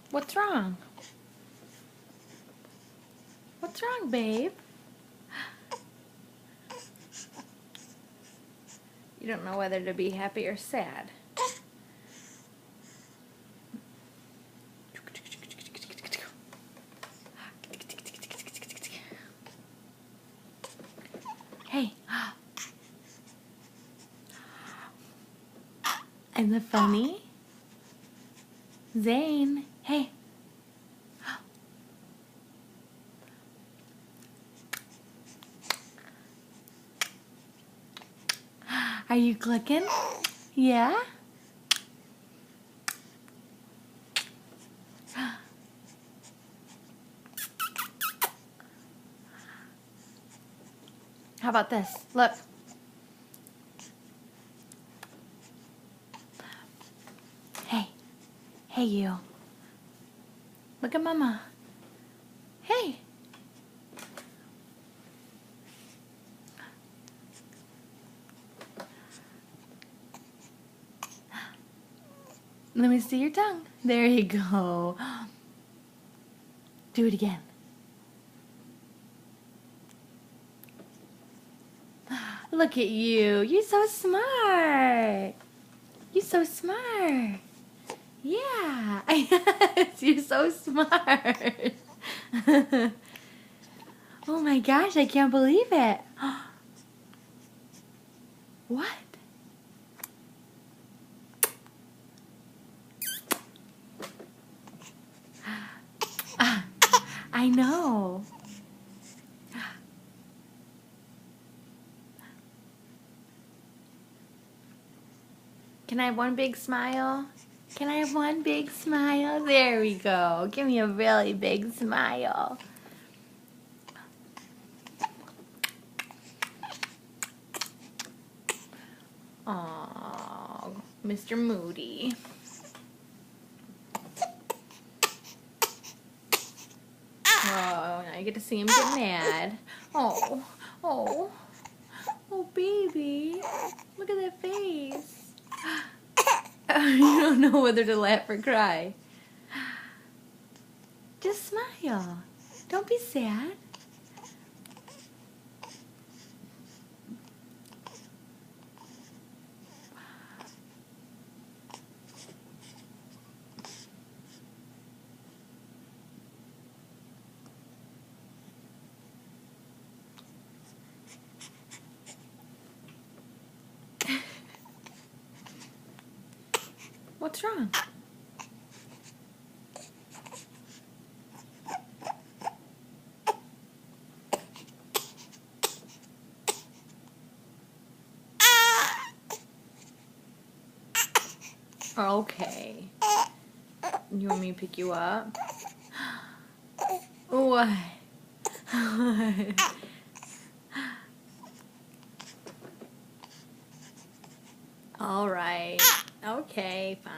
What's wrong? What's wrong, babe? You don't know whether to be happy or sad. Hey. Isn't that funny? Zane. Hey. Are you clicking? Yeah? How about this? Look. Hey. Hey, you. Look at Mama. Hey. Let me see your tongue. There you go. Do it again. Look at you. You're so smart. You're so smart. Yeah. You're so smart. Oh my gosh, I can't believe it. What? I know. Can I have one big smile? Can I have one big smile? There we go. Give me a really big smile. Aww, Mr. Moody. Oh, now you get to see him get mad. Oh, oh, oh, baby. Look at that face. You don't know whether to laugh or cry. Just smile. Don't be sad. What's wrong? Okay. You want me to pick you up? What? All right. Okay, fine.